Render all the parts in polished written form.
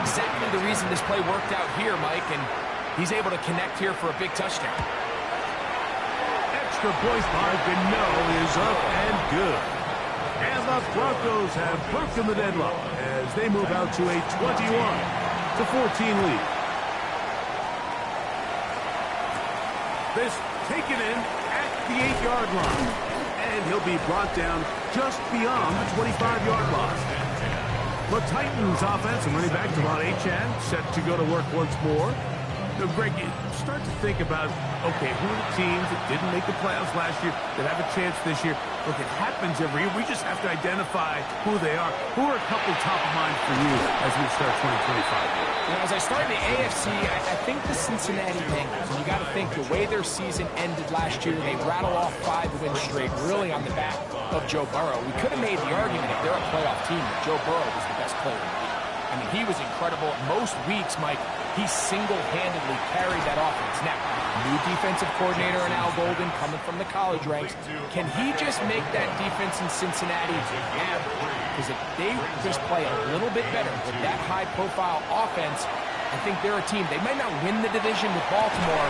exactly the reason this play worked out here, Mike, and he's able to connect here for a big touchdown. Extra point mark and no is up and good. And the Broncos have broken the deadlock as they move out to a 21-14 lead. This taken in at the 8-yard line. And he'll be brought down just beyond the 25-yard line. The Titans offense and running back Devon Achane set to go to work once more. So, Greg, you start to think about, okay, who are the teams that didn't make the playoffs last year that have a chance this year? Look, it happens every year. We just have to identify who they are. Who are a couple top of mind for you as we start 2025 here? You know, as I start in the AFC, I think the Cincinnati Bengals, and you got to think the way their season ended last year, they rattle off 5 wins straight, really on the back of Joe Burrow. We could have made the argument if they're a playoff team that Joe Burrow was the best player in the league. I mean, he was incredible. Most weeks, Mike, he single-handedly carried that offense. Now, new defensive coordinator in Al Golden coming from the college ranks. Can he just make that defense in Cincinnati average? Because if they just play a little bit better with that high-profile offense, I think they're a team. They might not win the division with Baltimore,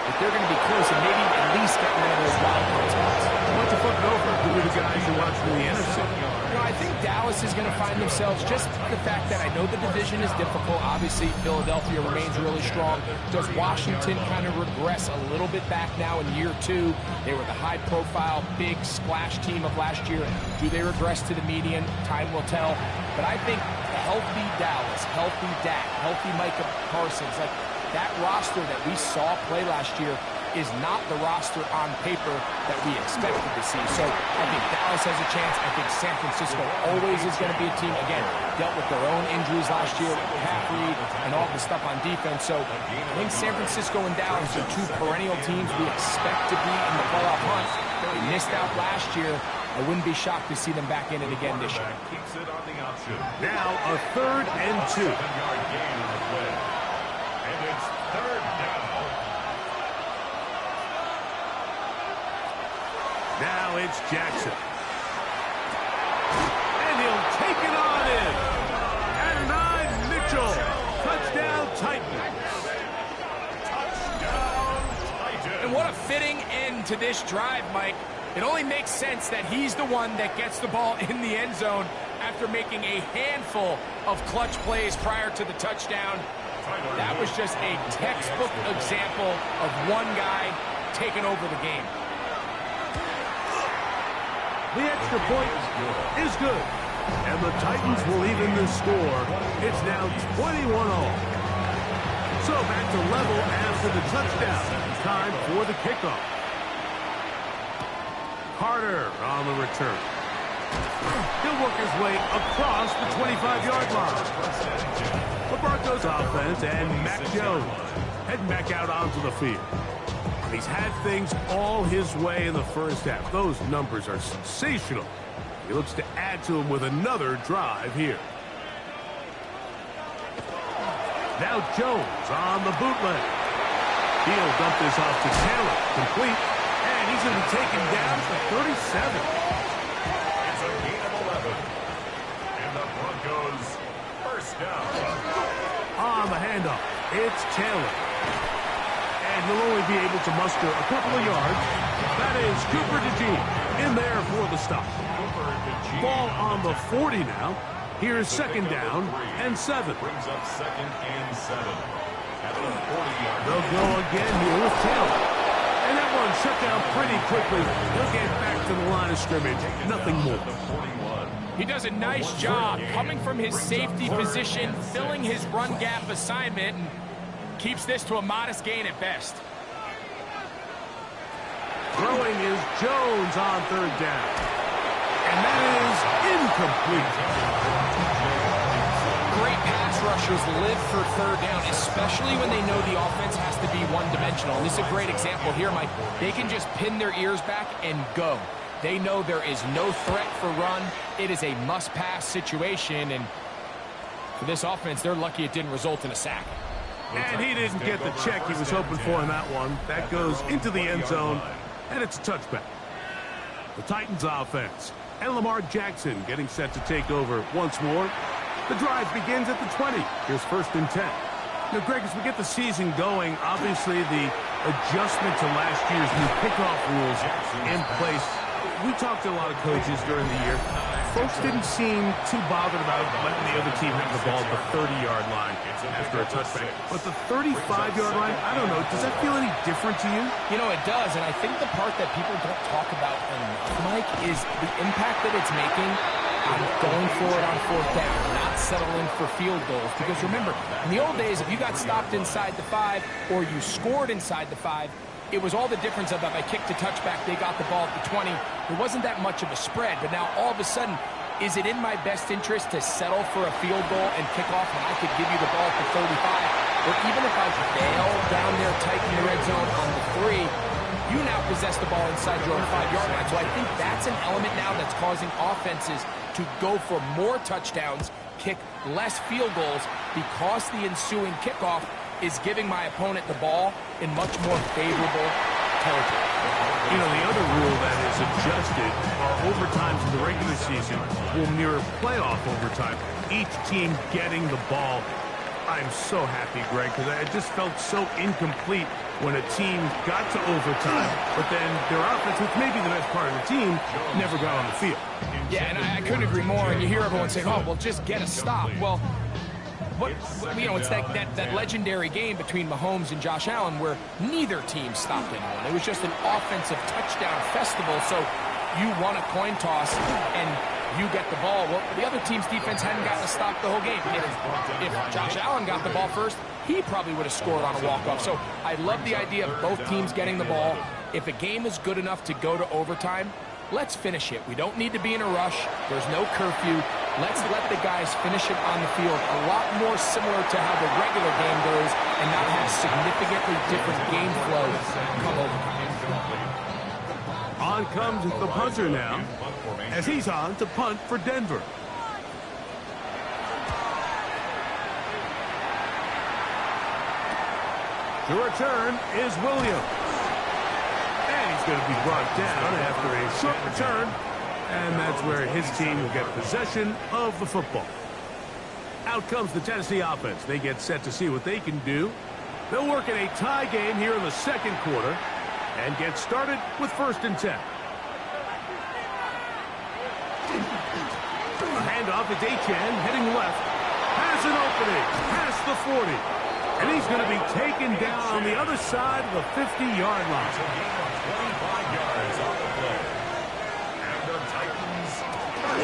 but they're going to be close and maybe at least get one of those wild card spots. Why don't you flip it over? Who are the guys you're watching in the NFC? You know, I think Dallas is going to find themselves just the fact that I know the division is difficult. Obviously, Philadelphia remains really strong. Does Washington kind of regress a little bit back now in year 2? They were the high-profile, big splash team of last year. Do they regress to the median? Time will tell. But I think healthy Dallas, healthy Dak, healthy Micah Parsons, like that roster that we saw play last year is not the roster on paper that we expected to see. So I think Dallas has a chance. I think San Francisco always is going to be a team, again, dealt with their own injuries last year with McCaffrey and all the stuff on defense. So I think San Francisco and Dallas are 2 perennial teams we expect to be in the playoff hunt. They missed out last year. I wouldn't be shocked to see them back in it again this year. Now a 3rd and 2. And it's 3rd down. Now it's Jackson. And he'll take it on in. Adonai Mitchell. Touchdown Titans. Touchdown Titans. And what a fitting end to this drive, Mike. It only makes sense that he's the one that gets the ball in the end zone after making a handful of clutch plays prior to the touchdown. That was just a textbook example of one guy taking over the game. The extra point is good. And the Titans will even the score. It's now 21-all. So back to level after the touchdown. Time for the kickoff. Carter on the return. He'll work his way across the 25-yard line. The Broncos offense and Mac Jones heading back out onto the field. He's had things all his way in the first half. Those numbers are sensational. He looks to add to them with another drive here. Now Jones on the bootleg. He'll dump this off to Taylor. Complete. And he's going to be taken down for 37. It's a gain of 11. And the Broncos first down. On the handoff, it's Taylor. And he'll only be able to muster a couple of yards. That is Cooper DeJean in there for the stop. Ball on the 40 now. Here's 2nd down and 7. Brings up 2nd and 7. At the 40-yard. They'll go again here with Taylor. And that one shut down pretty quickly. He'll get back to the line of scrimmage. Nothing more. He does a nice job coming from his safety position, filling his run gap assignment, and keeps this to a modest gain at best. Throwing is Jones on 3rd down. And that is incomplete. Great pass rushers live for 3rd down, especially when they know the offense has to be one-dimensional. And this is a great example here, Mike. They can just pin their ears back and go. They know there is no threat for run. It is a must-pass situation, and for this offense, they're lucky it didn't result in a sack. And he didn't get the check he was hoping for in that one. That goes into the end zone, and it's a touchback. The Titans offense and Lamar Jackson getting set to take over once more. The drive begins at the 20. Here's 1st and 10. Now, Greg, as we get the season going, obviously the adjustment to last year's new kickoff rules in place. We talked to a lot of coaches during the year. Folks didn't seem too bothered about letting the other team have the ball at the 30-yard line after a touchback. But the 35-yard line, I don't know, does that feel any different to you? You know, it does, and I think the part that people don't talk about enough, Mike, is the impact that it's making on going for it on 4th down, not settling for field goals. Because remember, in the old days, if you got stopped inside the 5 or you scored inside the 5, it was all the difference of if I kicked a touchback, they got the ball at the 20. There wasn't that much of a spread, but now all of a sudden, is it in my best interest to settle for a field goal and kick off when I could give you the ball at the 35? Or even if I bail down there tight in the red zone on the 3, you now possess the ball inside your own 5-yard line. So I think that's an element now that's causing offenses to go for more touchdowns, kick less field goals, because the ensuing kickoff is giving my opponent the ball in much more favorable territory. You know, the other rule that is adjusted are overtimes in the regular season will mirror playoff overtime, each team getting the ball. I'm so happy, Greg, because I just felt so incomplete when a team got to overtime, but then their offense, which may be the best part of the team, never got on the field. Yeah, and I couldn't agree more, and you hear everyone saying, oh, well, just get a stop. Well, you know, it's that legendary game between Mahomes and Josh Allen where neither team stopped anyone. It was just an offensive touchdown festival, so you won a coin toss and you get the ball. Well, the other team's defense hadn't gotten a stop the whole game. If Josh Allen got the ball first, he probably would have scored on a walk-off. So I love the idea of both teams getting the ball. If a game is good enough to go to overtime, let's finish it. We don't need to be in a rush. There's no curfew. Let's let the guys finish it on the field. A lot more similar to how the regular game goes and not have significantly different game flow come overtime. On comes the punter now, as he's on to punt for Denver. To return is Williams. And he's going to be brought down after a short return. And that's where his team will get possession of the football. Out comes the Tennessee offense. They get set to see what they can do. They'll work in a tie game here in the 2nd quarter and get started with 1st and 10. A handoff is H.N. heading left. Has an opening. Past the 40. And he's going to be taken down on the other side of the 50-yard line. 25 yards on the play. And the Titans.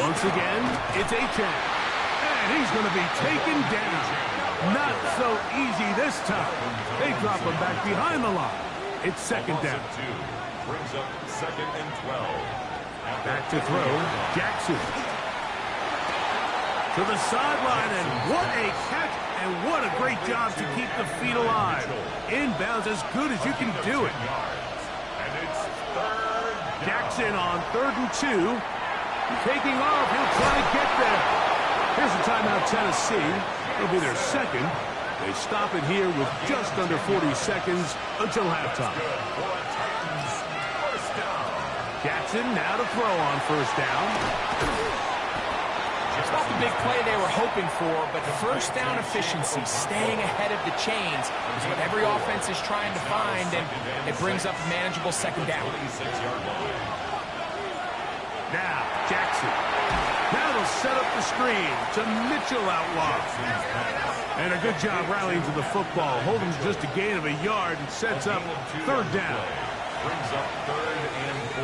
Once again, it's H.N. And he's going to be taken down. Not so easy this time. They drop him back behind the line. It's 2nd down. Brings up 2nd and 12. Back to throw, Jackson. To the sideline, and what a catch, and what a great job to keep the feet alive. Inbounds as good as you can do it. And it's 3rd down. Jackson on 3rd and 2. Taking off, he'll try to get there. Here's a timeout, Tennessee. It'll be their 2nd. They stop it here with just under 40 seconds until halftime. Jackson now to throw on 1st down. It's not the big play they were hoping for, but 1st down efficiency, staying ahead of the chains, is what every offense is trying to find, and it brings up manageable 2nd down. Now, Jackson. Now they'll set up the screen to Mitchell out wide. And a good job rallying to the football. Holding just a gain of a yard and sets up 3rd down. Brings up 3rd and 4.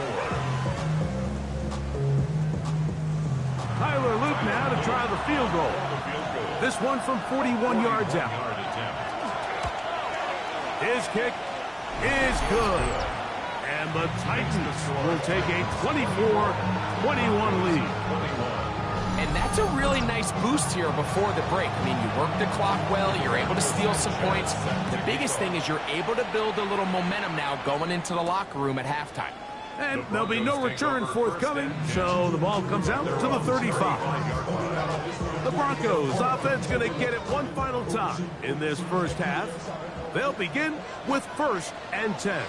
Tyler Luke now to try the field goal. This one from 41 yards out. His kick is good. And the Titans will take a 24-21 lead. And that's a really nice boost here before the break. I mean, you work the clock well, you're able to steal some points. The biggest thing is you're able to build a little momentum now going into the locker room at halftime. And there'll be no return forthcoming, so the ball comes out to the 35. The Broncos offense going to get it one final time in this 1st half. They'll begin with 1st and 10.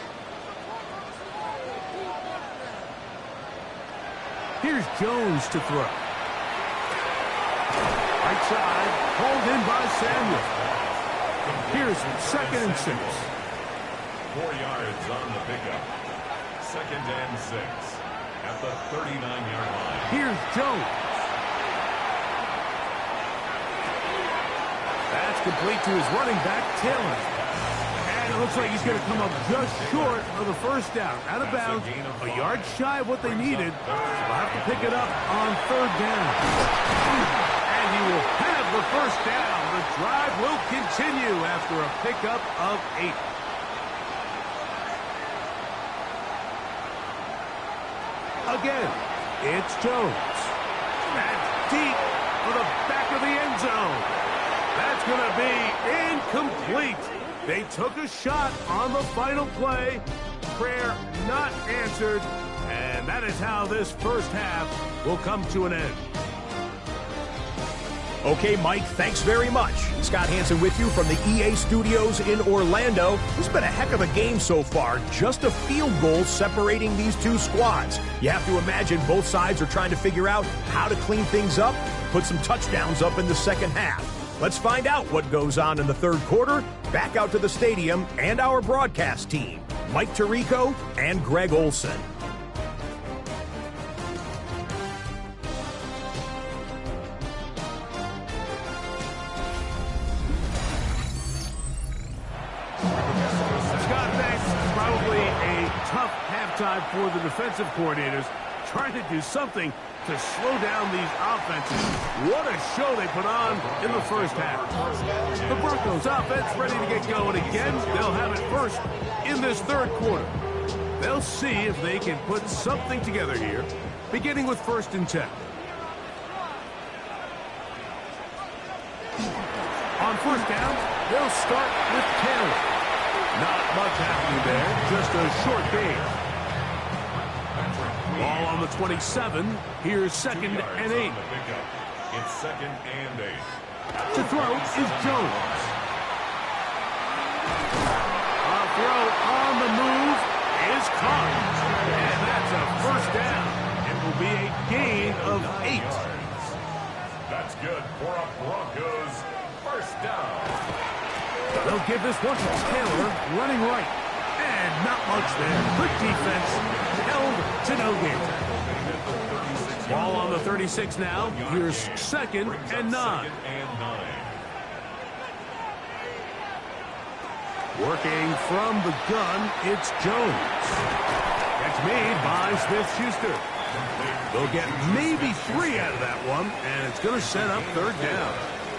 Here's Jones to throw. Right side, pulled in by Samuel. Here's 2nd and 6. 4 yards on the pickup. 2nd and 6 at the 39-yard line. Here's Jones. That's complete to his running back, Taylor. And it looks like he's going to come up just short of the first down. Out of bounds, a yard shy of what they needed. They'll have to pick it up on 3rd down. And he will have the first down. The drive will continue after a pickup of 8. Again, it's Jones. That's deep for the back of the end zone. That's going to be incomplete. They took a shot on the final play. Prayer not answered. And that is how this first half will come to an end. Okay, Mike, thanks very much. Scott Hansen with you from the EA Studios in Orlando. This has been a heck of a game so far. Just a field goal separating these two squads. You have to imagine both sides are trying to figure out how to clean things up, put some touchdowns up in the second half. Let's find out what goes on in the third quarter. Back out to the stadium and our broadcast team, Mike Tirico and Greg Olson. Time for the defensive coordinators trying to do something to slow down these offenses. What a show they put on in the first half. The Broncos offense ready to get going again. They'll have it first in this third quarter. They'll see if they can put something together here, beginning with 1st and 10. On 1st down, they'll start with Taylor. Not much happening there, just a short gain. Ball on the 27. Here's 2nd and 8. It's 2nd and 8. To throw is Jones. A throw on the move is caught. And that's a first down. It will be a gain of 8. That's good for a Broncos first down. They'll give this one to Taylor, running right. And not much there. Good defense. Held to no gain. Ball on the 36 now. Here's 2nd and 9. Working from the gun, it's Jones. That's made by Smith-Schuster. They'll get maybe 3 out of that one, and it's going to set up 3rd down.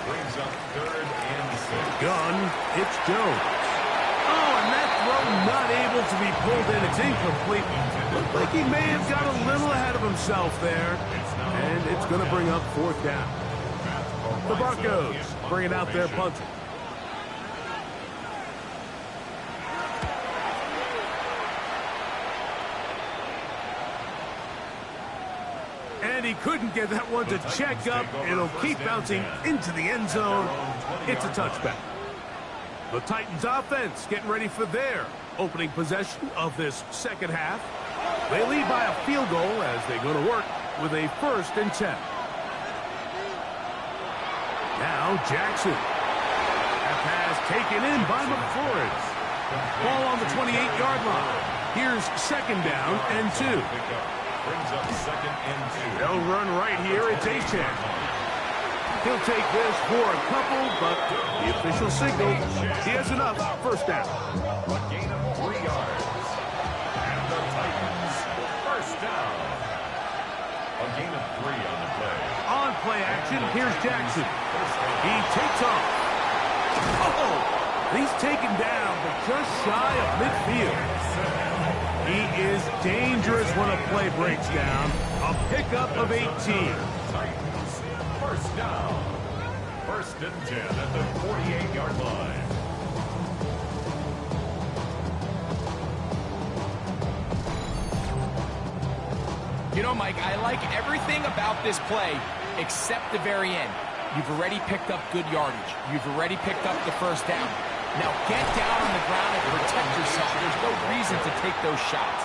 Brings up 3rd and 6. Gun, it's Jones. Oh, and that throw not able to be pulled in. It's incomplete. Looked like he may have got a little ahead of himself there. And it's going to bring up 4th down. The Broncos bringing out their punter. And he couldn't get that one to check up. It'll keep bouncing into the end zone. It's a touchback. The Titans offense getting ready for their opening possession of this second half. They lead by a field goal as they go to work with a 1st and 10. Now Jackson. That pass taken in by McFlores. Ball on the 28-yard line. Here's 2nd down and 2. Brings up 2nd and 2. They'll run right here. It's Achan. He'll take this for a couple, but the official signal, he has enough. 1st down. A gain of 3 yards. And the Titans, 1st down. A gain of 3 on the play. On play action, here's Jackson. He takes off. Oh! He's taken down, but just shy of midfield. He is dangerous when a play breaks down. A pickup of 18. Titans, 1st down. 1st and 10 at the 48-yard line. You know, Mike, I like everything about this play except the very end. You've already picked up good yardage. You've already picked up the 1st down. Now get down on the ground and protect yourself. There's no reason to take those shots.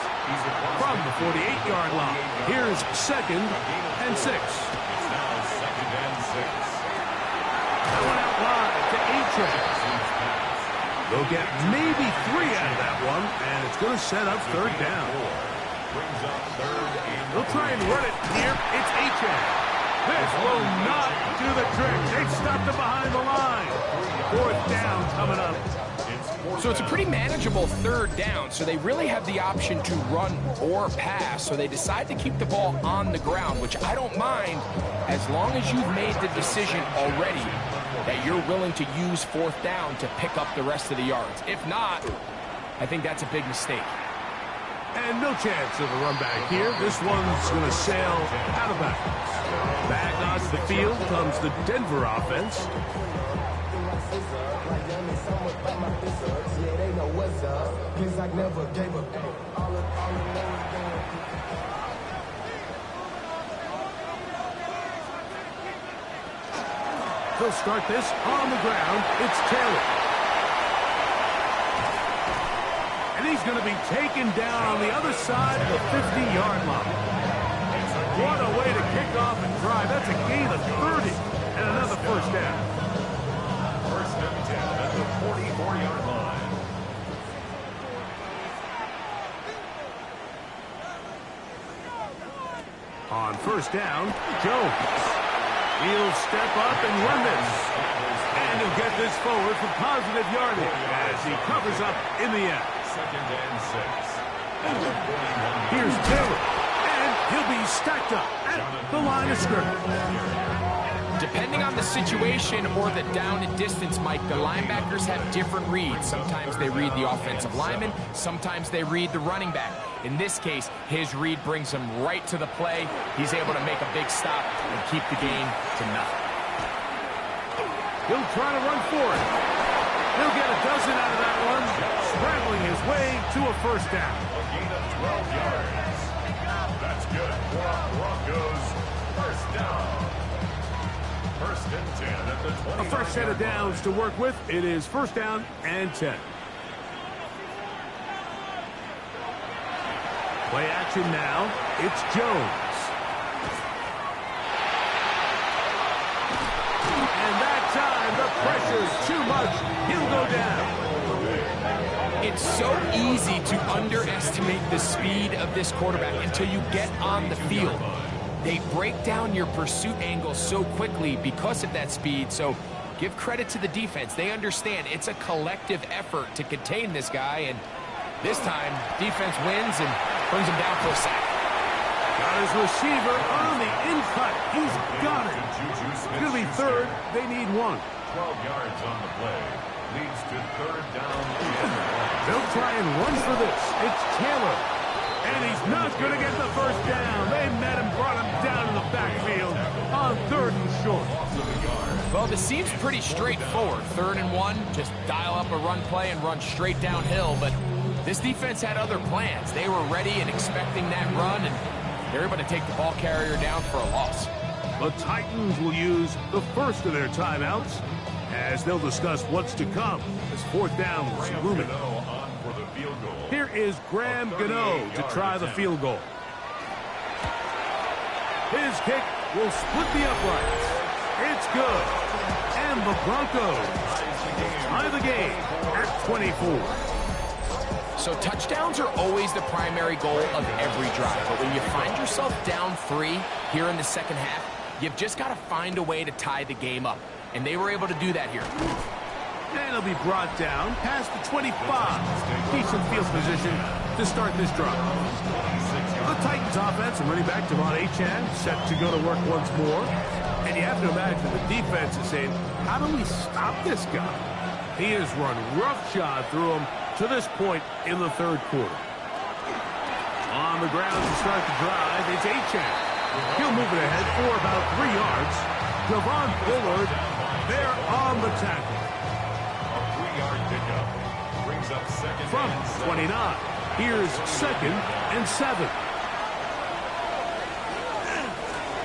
From the 48-yard line, here's 2nd and 6. It's now 2nd and 6. track. They'll get maybe 3 out of that one, and it's going to set up third down. They'll try and run it here. It's H.A. This will not do the trick. They've stopped it behind the line. Fourth down coming up. So it's a pretty manageable third down, so they really have the option to run or pass, so they decide to keep the ball on the ground, which I don't mind as long as you've made the decision already that you're willing to use fourth down to pick up the rest of the yards. If not, I think that's a big mistake. And no chance of a run back here. This one's going to sail out of bounds. Back onto the field comes the Denver offense. They'll start this on the ground. It's Taylor. And he's going to be taken down on the other side of the 50-yard line. What a way to kick off and drive. That's a gain of 30 and another first down. First and 10 at the 44-yard line. On first down, Jones. He'll step up and run this. And he'll get this forward for positive yardage as he covers up in the end. Second and 6. Here's Taylor. And he'll be stacked up at the line of scrimmage. Depending on the situation or the down and distance, Mike, the linebackers have different reads. Sometimes they read the offensive lineman. Sometimes they read the running back. In this case, his read brings him right to the play. He's able to make a big stop and keep the game to nothing. He'll try to run for it. He'll get a dozen out of that one, scrambling his way to a first down. A gain of 12 yards. That's good for Broncos. First down. First and 10 at the 20. A fresh set of downs to work with. It is first down and 10. Play action now. It's Jones. And that time, the pressure's too much. He'll go down. It's so easy to underestimate the speed of this quarterback until you get on the field. They break down your pursuit angle so quickly because of that speed, so give credit to the defense. They understand it's a collective effort to contain this guy, and this time, defense wins and brings him down for a sack. Got his receiver on the in-cut. He's got it. It's going to be third. They need 1. 12 yards on the play. Leads to third down. They'll try and run for this. It's Taylor. And he's not going to get the first down. They met him, brought him down in the backfield on third and short. Well, this seems pretty straightforward. 3rd and 1, just dial up a run play and run straight downhill. But this defense had other plans. They were ready and expecting that run, and they're able to take the ball carrier down for a loss. The Titans will use the first of their timeouts as they'll discuss what's to come as fourth down is looming. Here is Graham Gano to try the field goal. His kick will split the uprights. It's good. And the Broncos tie the game at 24. So touchdowns are always the primary goal of every drive. But when you find yourself down 3 here in the second half, you've just got to find a way to tie the game up. And they were able to do that here. And he'll be brought down past the 25. Decent field position to start this drive. The Titans offense and running back Devon Achane set to go to work once more. And you have to imagine the defense is saying, how do we stop this guy? He has run roughshod through him to this point in the third quarter. On the ground to start the drive, it's Achane. He'll move it ahead for about 3 yards. Devon Bullard there on the tackle. A 3-yard pickup brings up second From 29, here's second and 7.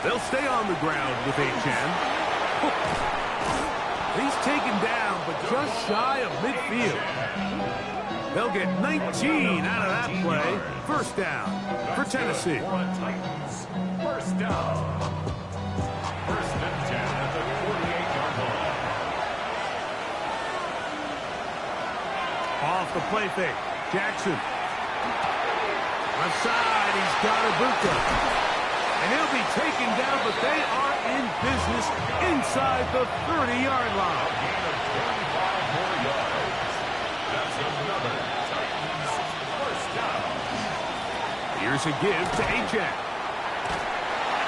They'll stay on the ground with Achane. He's taken down, but just shy of midfield. They'll get 19 out of that play. First down for Tennessee. First down. First and 10 at the 48-yard line. off the play fake. Jackson. Left side, he's got Ibuka. And he'll be taken down, but they are in business inside the 30-yard line. A gain of 25 more yards. That's another Titans first down. Here's a give to Ajak.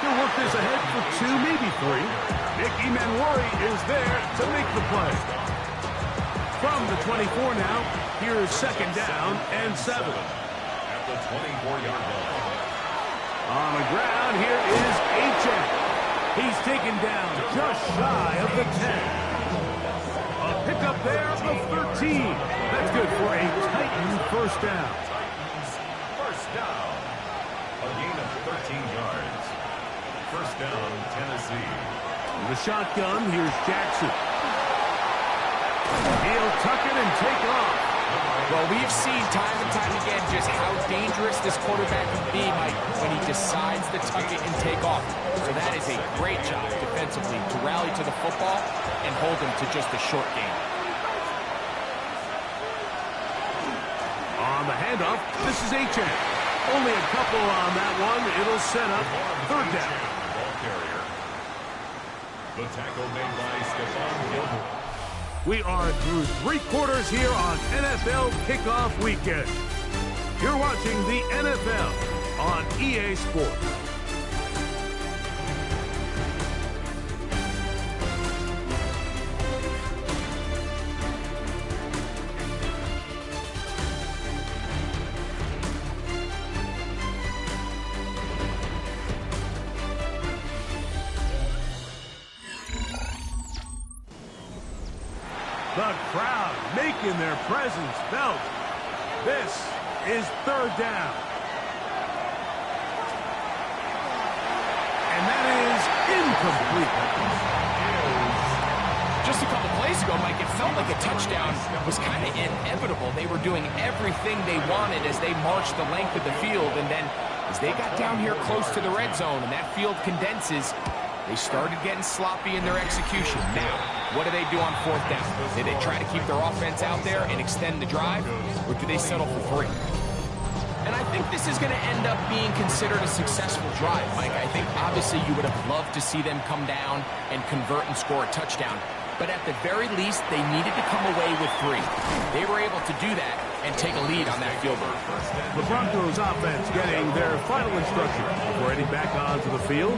He'll work this ahead for 2, maybe 3. Nick Emanwari is there to make the play. From the 24 now, here's second down and 7. At the 24-yard line. On the ground, here is Ajak. He's taken down just shy of the 10. A pickup there of 13. That's good for a Titan first down. Titans first down. A gain of 13 yards. First down, Tennessee. In the shotgun, here's Jackson. He'll tuck it and take off. Well, we've seen time and time again just how dangerous this quarterback can be, Mike, when he decides to tuck it and take off. So that is a great job defensively to rally to the football and hold him to just a short gain. On the handoff, this is Ajak. Only a couple on that one. It'll set up third down. Ball carrier. The tackle made by Stephon Gilmore. We are through 3 quarters here on NFL Kickoff Weekend. You're watching the NFL on EA Sports. The crowd making their presence felt. This is third down. And that is incomplete. Just a couple plays ago, Mike, it felt like a touchdown was kind of inevitable. They were doing everything they wanted as they marched the length of the field, and then as they got down here close to the red zone and that field condenses, they started getting sloppy in their execution. Now, what do they do on fourth down? Do they try to keep their offense out there and extend the drive, or do they settle for 3? And I think this is going to end up being considered a successful drive, Mike. I think obviously you would have loved to see them come down and convert and score a touchdown. But at the very least, they needed to come away with 3. They were able to do that and take a lead on that field goal. The Broncos offense getting their final instruction before heading back onto the field.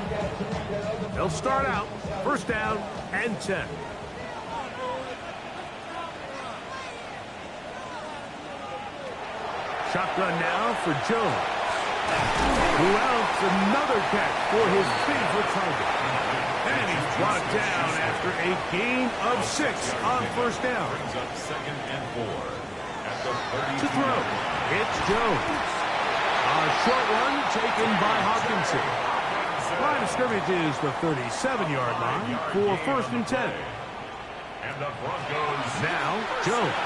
They'll start out first down and 10. Shotgun now for Jones. Who else? Another catch for his favorite target. And he's brought down after a gain of 6 on first down. Brings up second and 4. At the 30. To throw, it's Jones. A short one taken by Hawkinson. Line of scrimmage is the 37-yard line for first and 10. And the Broncos. Now, Jones.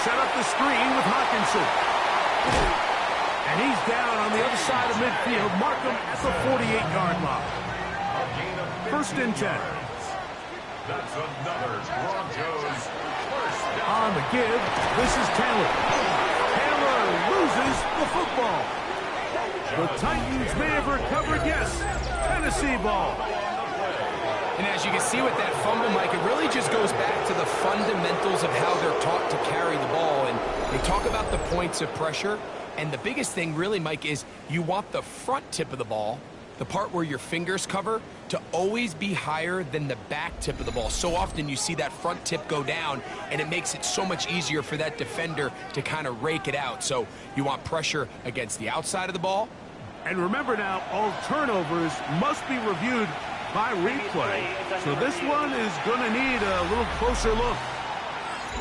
Set up the screen with Hawkinson. And he's down on the other side of midfield. Mark him at the 48-yard line. First and 10. That's another Broncos first down. On the give, this is Taylor. Taylor loses the football. The Titans may have recovered, yes. Tennessee ball. And as you can see with that fumble, Mike, it really just goes back to the fundamentals of how they're taught to carry the ball. And they talk about the points of pressure. And the biggest thing really, Mike, is you want the front tip of the ball, the part where your fingers cover, to always be higher than the back tip of the ball. So often you see that front tip go down, and it makes it so much easier for that defender to kind of rake it out. So you want pressure against the outside of the ball. And remember now, all turnovers must be reviewed by replay. So this one is going to need a little closer look.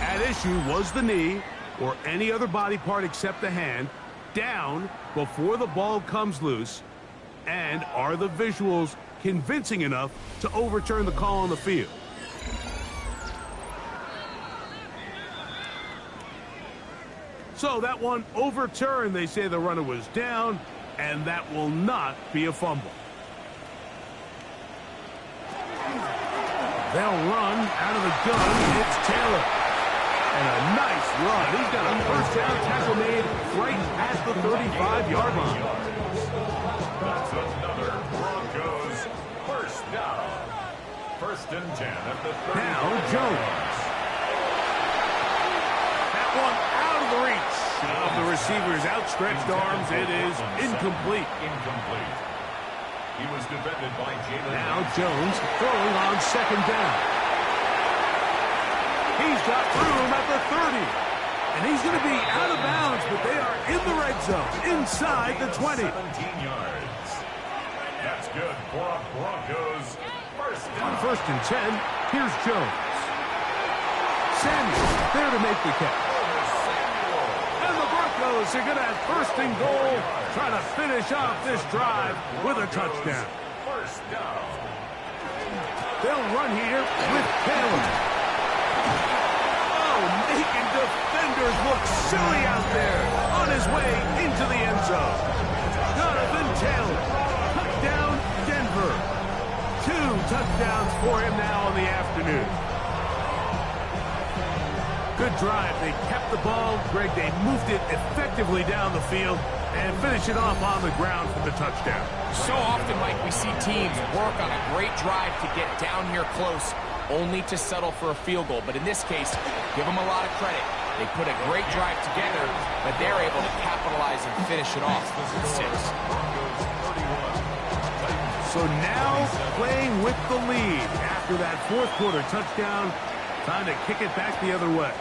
At issue was the knee, or any other body part except the hand, down before the ball comes loose. And are the visuals convincing enough to overturn the call on the field? So that one overturned. They say the runner was down, and that will not be a fumble. They'll run out of the gun. It's Taylor. And a nice run. He's got a first down tackle made right at the 35-yard line. That's another Broncos first down. First and 10 at the 30. Now Jones. That one out of the reach of the receiver's outstretched arms. It is incomplete. Incomplete. He was defended by Jalen. Now Jones throwing on second down. He's got room at the 30. And he's going to be out of bounds, but they are in the red zone, inside the 20. 17 yards. That's good for a Broncos first down. On first and 10, here's Jones. Samuel there to make the catch. And the Broncos are going to have first and goal, trying to finish off this drive with a touchdown. First down. They'll run here with Taylor. Oh, making defenders look silly out there on his way into the end zone. Jonathan Taylor, touchdown Denver. 2 touchdowns for him now in the afternoon. Good drive. They kept the ball. Greg, they moved it effectively down the field and finish it off on the ground for the touchdown. So often, Mike, we see teams work on a great drive to get down here close, only to settle for a field goal. But in this case, give them a lot of credit. They put a great drive together, but they're able to capitalize and finish it off with 6. So now playing with the lead after that fourth quarter touchdown. Time to kick it back the other way.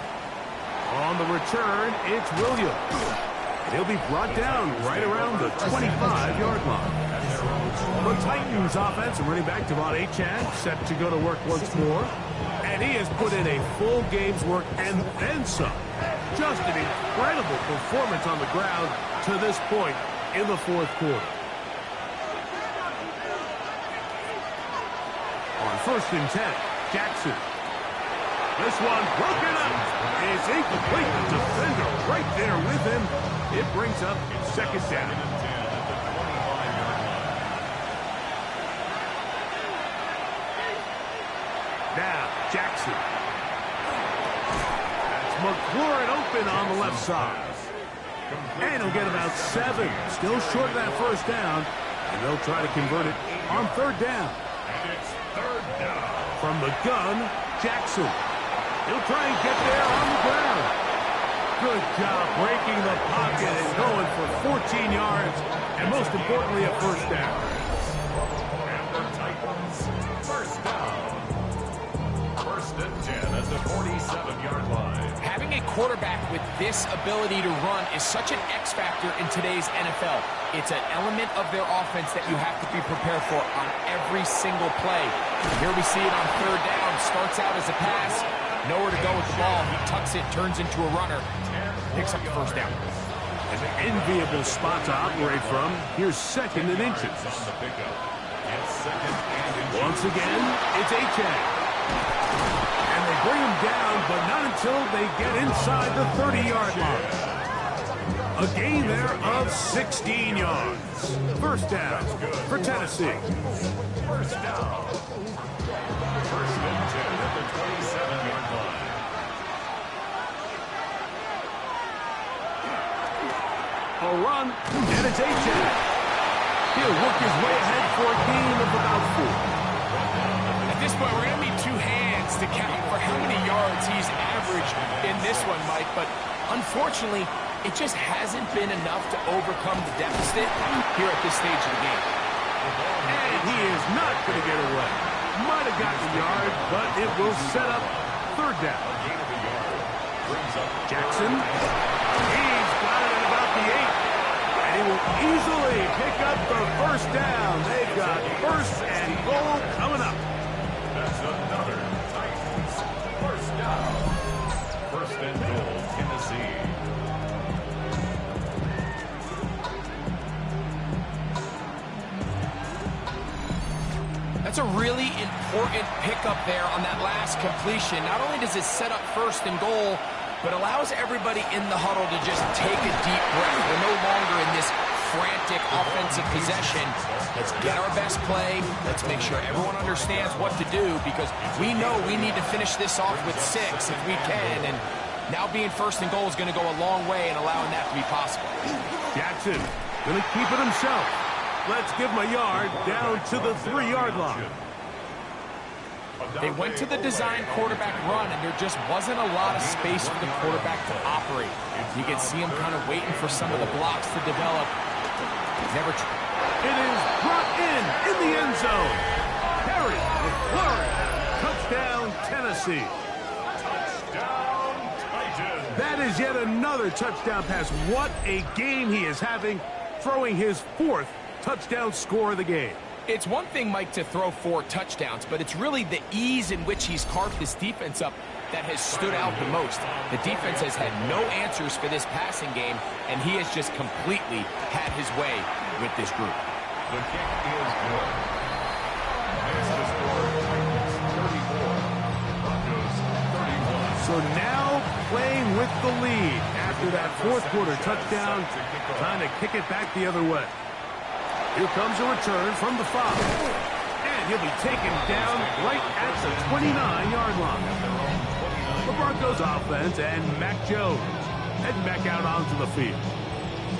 On the return, it's Williams. He'll be brought down right around the 25-yard line. The Titans offense and running back Devon Achane set to go to work once more. And he has put in a full game's work and then some. Just an incredible performance on the ground to this point in the fourth quarter. On first and 10, Jackson. This one broken up. It's incomplete. The defender right there with him. It brings up second down. Now, Jackson. That's McLaurin open on the left side. And he'll get about 7. Still short of that first down. And they'll try to convert it on third down. And it's third down. From the gun, Jackson. He'll try and get there on the ground. Good job breaking the pocket and going for 14 yards. And most importantly, a first down. And the Titans first down. First and 10 at the 47-yard line. Having a quarterback with this ability to run is such an X factor in today's NFL. It's an element of their offense that you have to be prepared for on every single play. Here we see it on third down. Starts out as a pass. Nowhere to go with the ball. He tucks it, turns into a runner. Picks up the first down. An enviable spot to operate from. Here's second and inches. On the pickup. It's second and inches. Once again, it's Achane. And they bring him down, but not until they get inside the 30-yard line. A gain there of 16 yards. First down for Tennessee. First down. First and 10 at the 27-yard line. A run, and it's Achane. He'll work his way ahead for a gain of about 4. At this point, we're going to need 2 hands to count for how many yards he's averaged in this one, Mike. But unfortunately, it just hasn't been enough to overcome the deficit here at this stage of the game. And he is not going to get away. Might have gotten a yard, but it will set up third down. Gain of a yard. Brings up Jackson. He's got it at about the 8. And he will easily pick up the first down. They've got first and goal coming up. That's another Titans first down. First and goal, Tennessee. That's a really important pickup there on that last completion. Not only does it set up first and goal, but allows everybody in the huddle to just take a deep breath. We're no longer in this frantic offensive possession. Let's get our best play. Let's make sure everyone understands what to do, because we know we need to finish this off with 6 if we can. And Now being first and goal is going to go a long way in allowing that to be possible. Jackson going to keep it himself. Let's give him a yard down to the 3-yard line. They went to the design quarterback run, and there just wasn't a lot of space for the quarterback to operate. You can see him kind of waiting for some of the blocks to develop. It is brought in the end zone. Perry with Flurry. Touchdown, Tennessee. Touchdown, Titans. That is yet another touchdown pass. What a game he is having, throwing his 4th touchdown score of the game. It's one thing, Mike, to throw 4 touchdowns, but it's really the ease in which he's carved this defense up that has stood out the most. The defense has had no answers for this passing game, and he has just completely had his way with this group. The kick is good. It's the score, Titans 34, Broncos 31. So now playing with the lead after that 4th quarter touchdown, trying to kick it back the other way. Here comes a return from the 5. And he'll be taken down right at the 29-yard line. The Broncos offense and Mac Jones head back out onto the field.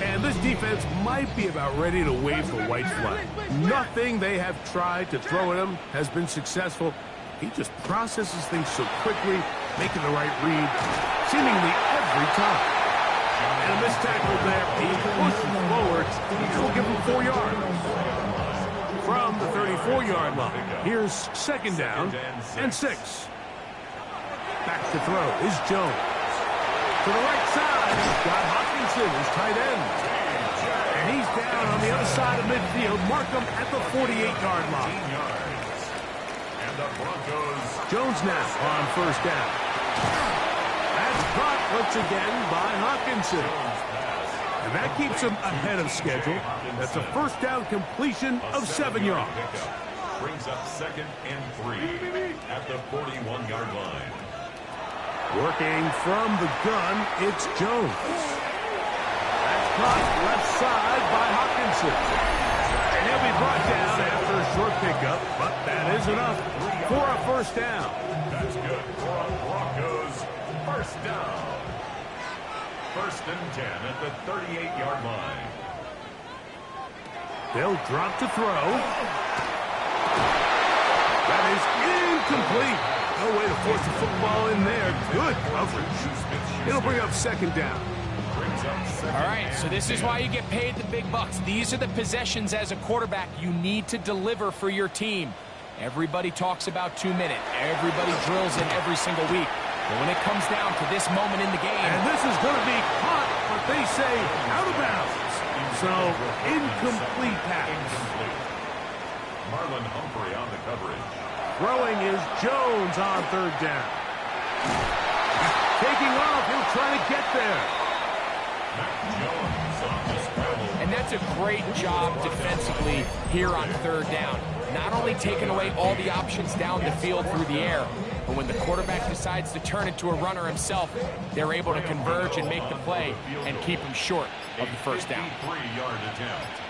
And this defense might be about ready to wave the white flag. Nothing they have tried to throw at him has been successful. He just processes things so quickly, making the right read seemingly every time. And a missed tackle there. He pushes forward. He'll give him 4 yards. From the 34-yard line, here's 2nd down and 6. Back to throw is Jones. To the right side, he's got Hopkinson, his tight end. And he's down on the other side of midfield. Mark him at the 48-yard line. And the Broncos. Jones now on 1st down. That's caught once again by Hopkinson. And that keeps him ahead of schedule. That's a 1st down completion of 7 yards. Brings up 2nd and 3 at the 41-yard line. Working from the gun, it's Jones. That's caught left side by Hopkinson. And he'll be brought down after a short pickup, but that is enough for a 1st down. That's good for a Broncos 1st down. 1st and 10 at the 38-yard line. They'll drop to throw. That is incomplete. No way to force the football in there. Good coverage. It'll bring up 2nd down. All right, so this is why you get paid the big bucks. These are the possessions as a quarterback you need to deliver for your team. Everybody talks about 2 minutes. Everybody drills it every single week. But when it comes down to this moment in the game... And this is going to be caught, but they say out of bounds. So, incomplete pass. Marlon Humphrey on the coverage. Throwing is Jones on 3rd down. Taking off, he'll try to get there. And that's a great job defensively here on 3rd down. Not only taking away all the options down the field through the air, but when the quarterback decides to turn it to a runner himself, they're able to converge and make the play and keep him short of the 1st down. 53-yard attempt.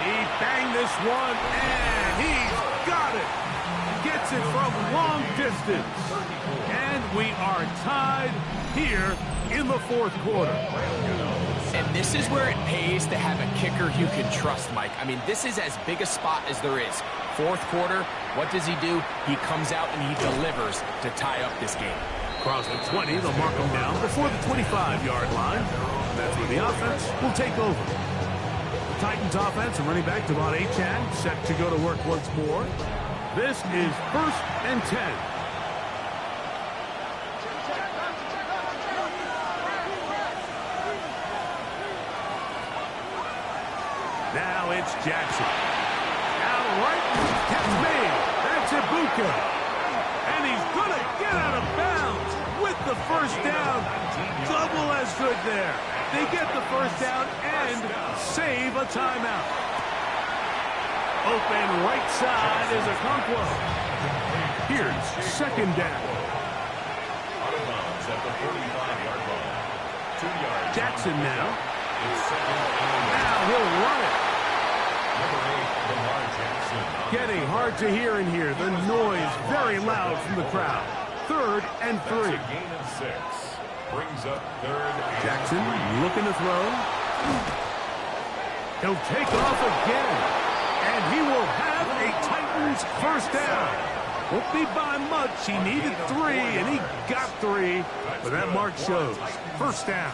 He banged this one, and he's got it. Gets it from long distance. And we are tied here in the 4th quarter. And this is where it pays to have a kicker you can trust, Mike. I mean, this is as big a spot as there is. 4th quarter, what does he do? He comes out and he delivers to tie up this game. Across the 20, they'll mark him down before the 25-yard line. That's where the offense will take over. The Titans offense and running back Devon Achane set to go to work once more. This is 1st and 10. Now it's Jackson. Out right, catch made. That's Ibuka. And he's going to get out of bounds with the 1st down. Double as good there. They get the 1st down and save a timeout. Open right side is Okonkwo. Here's 2nd down. Out of bounds at the 45-yard line. 2 yards. Jackson now. It's 2nd and 1. Now he'll run it. Number 8, Lamar Jackson Getting hard to hear in here. The noise very loud from the crowd. 3rd and 3. That's a gain of 6. Brings up 3rd and Jackson 3. looking to throw. He'll take off again. And he will have a Titans first down. Won't be by much. He needed 3, and he got 3. But that mark shows. First down.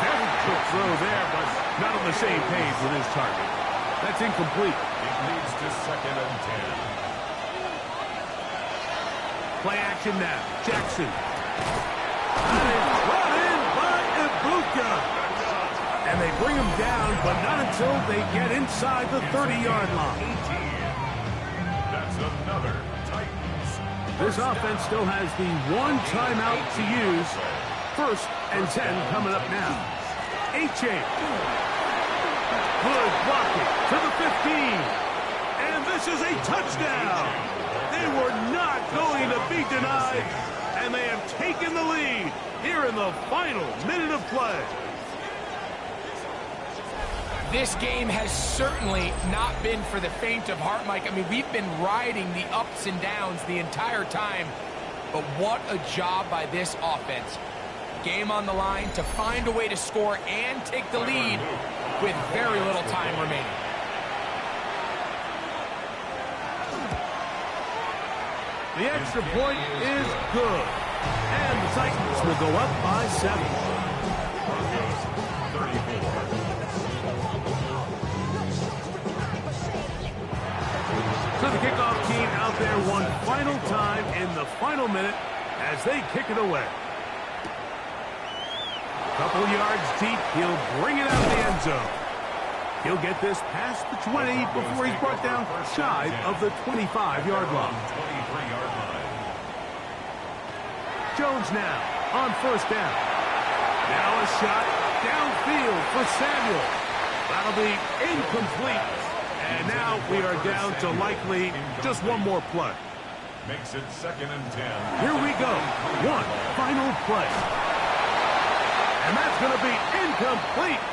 Very quick throw there, but not on the same page with his target. That's incomplete. It leads to 2nd and 10. Play action now. Jackson. That is brought in by Wk1. And they bring him down, but not until they get inside the 30-yard line. 18. That's another Titans. This offense still has the 1 timeout to use. 1st and 10 coming up now. H.A. Good blocking to the 15. And this is a touchdown. They were not going to be denied. And they have taken the lead here in the final minute of play. This game has certainly not been for the faint of heart, Mike. I mean, we've been riding the ups and downs the entire time. But what a job by this offense. Game on the line to find a way to score and take the lead with very little time remaining. The extra point is good. And the Titans will go up by 7. Broncos 34. So the kickoff team out there one final time in the final minute as they kick it away. Couple yards deep, he'll bring it out of the end zone. He'll get this past the 20 before he's brought down shy of the 25-yard line. 23-yard line. Jones now on 1st down. Now a shot downfield for Samuel. That'll be incomplete. And now we are down to likely just one more play. Makes it 2nd and 10. Here we go. One final play. And that's going to be incomplete.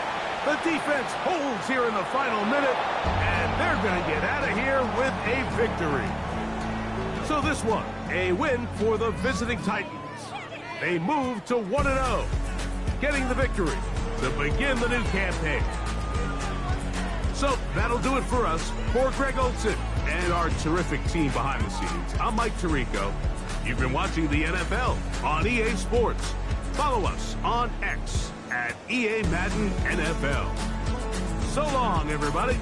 The defense holds here in the final minute, and they're going to get out of here with a victory. So this one, a win for the visiting Titans. They move to 1-0, getting the victory to begin the new campaign. So that'll do it for us. For Greg Olson and our terrific team behind the scenes, I'm Mike Tirico. You've been watching the NFL on EA Sports. Follow us on X at EA Madden NFL. So long, everybody.